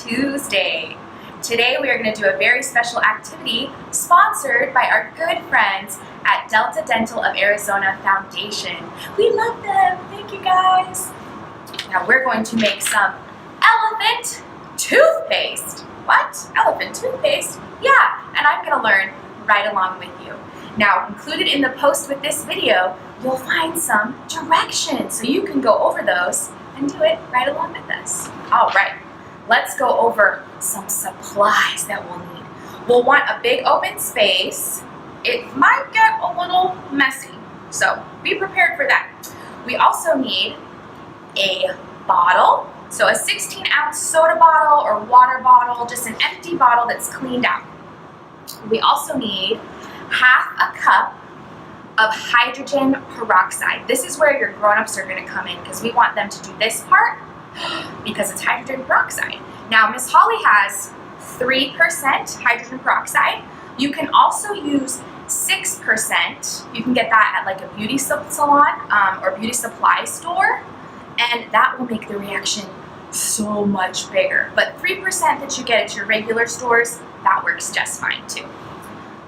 Tuesday. Today we are going to do a very special activity sponsored by our good friends at Delta Dental of Arizona Foundation. We love them. Thank you guys. Now we're going to make some elephant toothpaste. What? Elephant toothpaste? Yeah, and I'm going to learn right along with you. Now, included in the post with this video, you'll find some directions so you can go over those and do it right along with us. All right, let's go over some supplies that we'll need. We'll want a big open space. It might get a little messy, so be prepared for that. We also need a bottle, so a 16-ounce soda bottle or water bottle, just an empty bottle that's cleaned out. We also need half a cup of hydrogen peroxide. This is where your grown-ups are going to come in because we want them to do this part because it's hydrogen peroxide. Now, Miss Holly has 3% hydrogen peroxide. You can also use 6%. You can get that at like a beauty salon or beauty supply store, and that will make the reaction so much bigger. But 3% that you get at your regular stores, that works just fine too.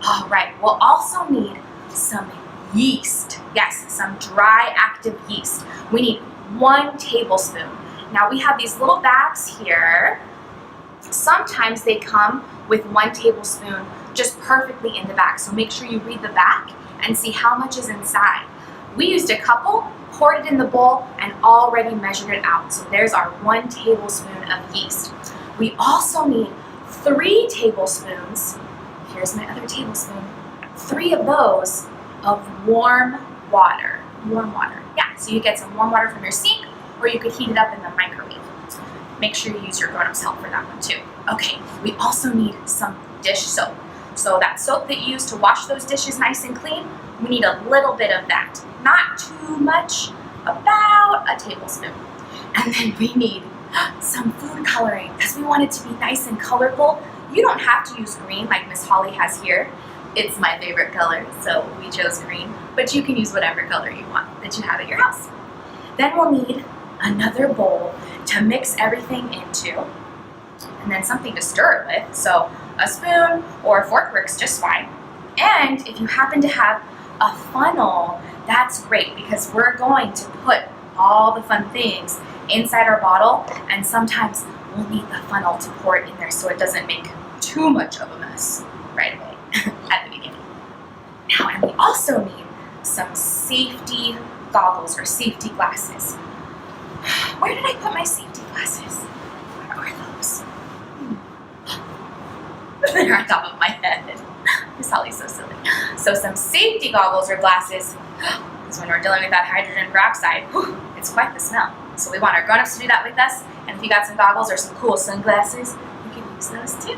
All right, we'll also need some yeast. Yes, some dry active yeast. We need 1 tablespoon. Now we have these little bags here. Sometimes they come with 1 tablespoon just perfectly in the bag. So make sure you read the back and see how much is inside. We used a couple, poured it in the bowl, and already measured it out. So there's our 1 tablespoon of yeast. We also need 3 tablespoons. Here's my other tablespoon. 3 of those of warm water. Warm water. Yeah, so you get some warm water from your sink, or you could heat it up in the microwave. Make sure you use your grown-ups help for that one too. Okay, we also need some dish soap. So that soap that you use to wash those dishes nice and clean, we need a little bit of that. Not too much, about a tablespoon. And then we need some food coloring because we want it to be nice and colorful. You don't have to use green like Miss Holly has here. It's my favorite color, so we chose green. But you can use whatever color you want that you have at your house. Then we'll need another bowl to mix everything into, and then something to stir it with. So a spoon or a fork works just fine. And if you happen to have a funnel, that's great because we're going to put all the fun things inside our bottle, and sometimes we'll need the funnel to pour it in there so it doesn't make too much of a mess right away at the beginning. Now, and we also need some safety goggles or safety glasses. Where did I put my safety glasses? Where are those? They're on top of my head. Miss Holly's so silly. So some safety goggles or glasses, because when we're dealing with that hydrogen peroxide, it's quite the smell. So we want our grown-ups to do that with us. And if you got some goggles or some cool sunglasses, you can use those too.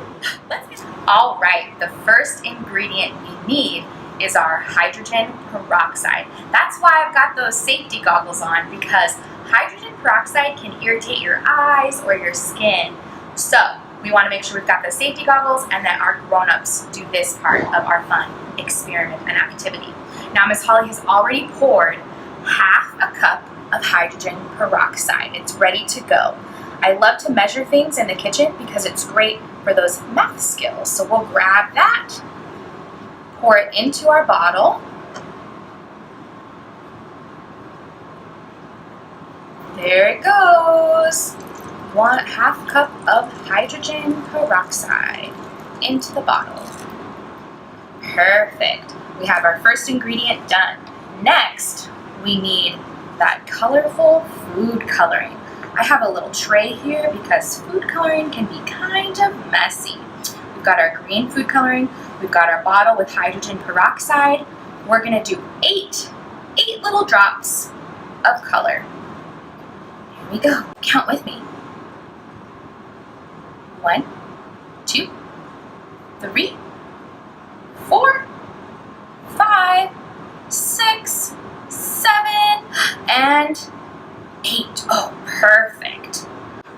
Let's get started. All right, the first ingredient we need is our hydrogen peroxide. That's why I've got those safety goggles on, because hydrogen peroxide can irritate your eyes or your skin. So we want to make sure we've got the safety goggles and that our grown-ups do this part of our fun experiment and activity. Now, Miss Holly has already poured half a cup of hydrogen peroxide. It's ready to go. I love to measure things in the kitchen because it's great for those math skills. So we'll grab that, pour it into our bottle. There it goes. 1/2 cup of hydrogen peroxide into the bottle. Perfect. We have our first ingredient done. Next, we need that colorful food coloring. I have a little tray here because food coloring can be kind of messy. We've got our green food coloring. We've got our bottle with hydrogen peroxide. We're going to do 8 little drops of color. Here we go. Count with me. 1, 2, 3, 4, 5, 6, 7, and 8. Oh, perfect.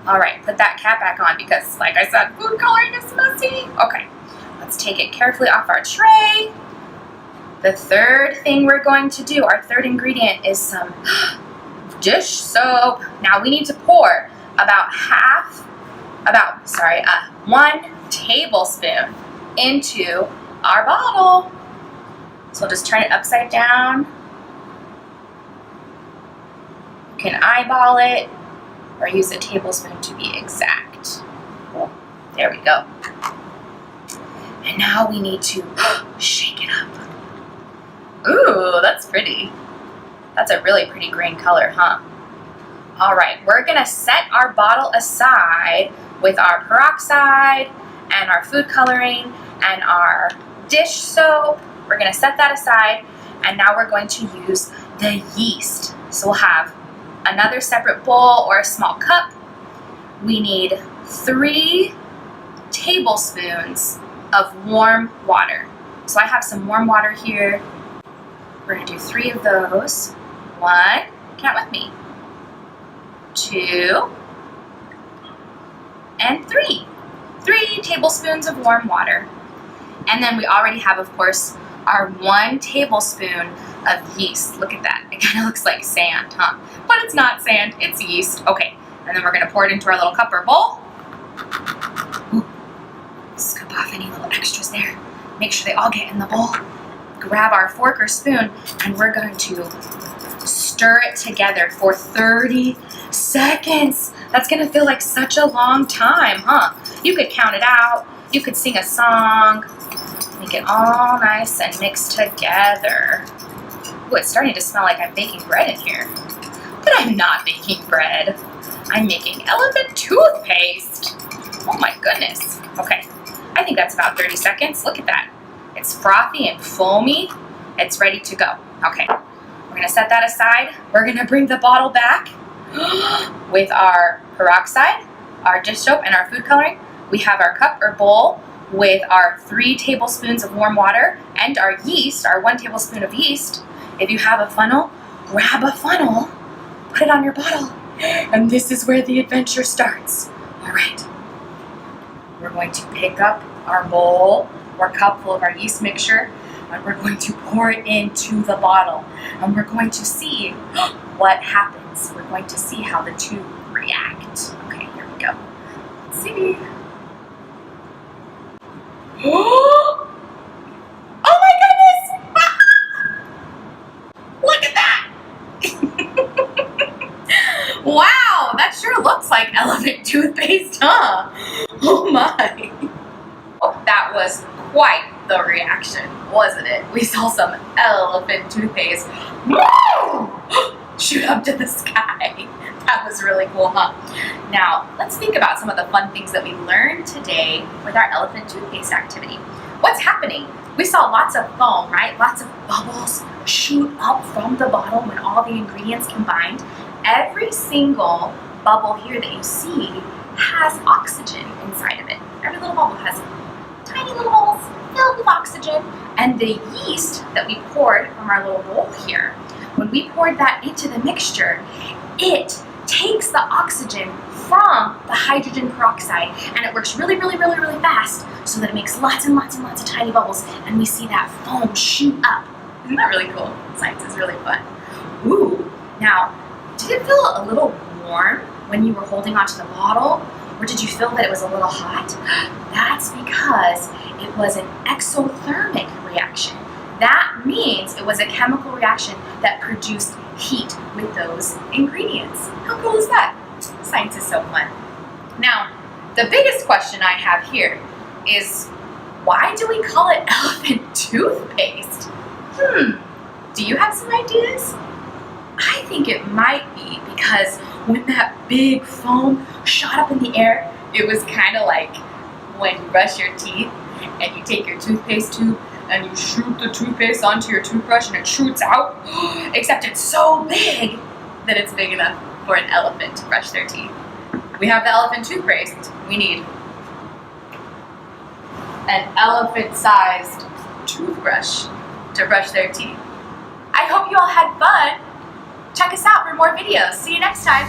All right, put that cap back on because, like I said, food coloring is messy. Okay, let's take it carefully off our tray. The third thing we're going to do, our third ingredient, is some dish soap. Now we need to pour about half 1 tablespoon into our bottle. So we'll just turn it upside down. You can eyeball it or use a tablespoon to be exact. There we go. And now we need to shake it up. Ooh, that's pretty. That's a really pretty green color, huh? All right, we're gonna set our bottle aside with our peroxide and our food coloring and our dish soap. We're gonna set that aside, and now we're going to use the yeast. So we'll have another separate bowl or a small cup. We need 3 tablespoons of warm water. So I have some warm water here. We're gonna do 3 of those. 1, count with me. 2, and 3. 3 tablespoons of warm water. And then we already have, of course, our 1 tablespoon of yeast. Look at that. It kind of looks like sand, huh? But it's not sand, it's yeast. Okay, and then we're gonna pour it into our little cup or bowl. Ooh. Scoop off any little extras there. Make sure they all get in the bowl. Grab our fork or spoon, and we're going to stir it together for 30 seconds. That's gonna feel like such a long time, huh? You could count it out. You could sing a song. Make it all nice and mixed together. Ooh, it's starting to smell like I'm baking bread in here. But I'm not baking bread. I'm making elephant toothpaste. Oh my goodness. Okay, I think that's about 30 seconds. Look at that. It's frothy and foamy. It's ready to go. Okay, we're gonna set that aside. We're gonna bring the bottle back with our peroxide, our dish soap, and our food coloring. We have our cup or bowl with our 3 tablespoons of warm water and our yeast, our 1 tablespoon of yeast. If you have a funnel, grab a funnel, put it on your bottle, and this is where the adventure starts. All right, we're going to pick up our bowl or cup full of our yeast mixture, and we're going to pour it into the bottle, and we're going to see what happens. We're going to see how the 2 react. Okay, here we go. Let's see. Oh my goodness! Look at that! Wow, that sure looks like elephant toothpaste, huh? Oh my! Oh, that was quite the reaction, wasn't it? We saw some elephant toothpaste shoot up to the sky. That was really cool, huh? Now, let's think about some of the fun things that we learned today with our elephant toothpaste activity. What's happening? We saw lots of foam, right? Lots of bubbles shoot up from the bottle when all the ingredients combined. Every single bubble here that you see has oxygen inside of it. Every little bubble has tiny little bubbles filled with oxygen. And the yeast that we poured from our little bowl here, when we poured that into the mixture, it takes the oxygen from the hydrogen peroxide, and it works really, really, really, really fast so that it makes lots and lots and lots of tiny bubbles, and we see that foam shoot up. Isn't that really cool? Science is really fun. Ooh, now, did it feel a little warm when you were holding onto the bottle, or did you feel that it was a little hot? That's because it was an exothermic reaction. That means it was a chemical reaction that produced heat with those ingredients. How cool is that? Science is so fun. Now, the biggest question I have here is, why do we call it elephant toothpaste? Do you have some ideas? I think it might be because when that big foam shot up in the air, it was kind of like when you brush your teeth and you take your toothpaste tube and you shoot the toothpaste onto your toothbrush and it shoots out, except it's so big that it's big enough for an elephant to brush their teeth. We have the elephant toothpaste. We need an elephant-sized toothbrush to brush their teeth. I hope you all had fun. Check us out for more videos. See you next time.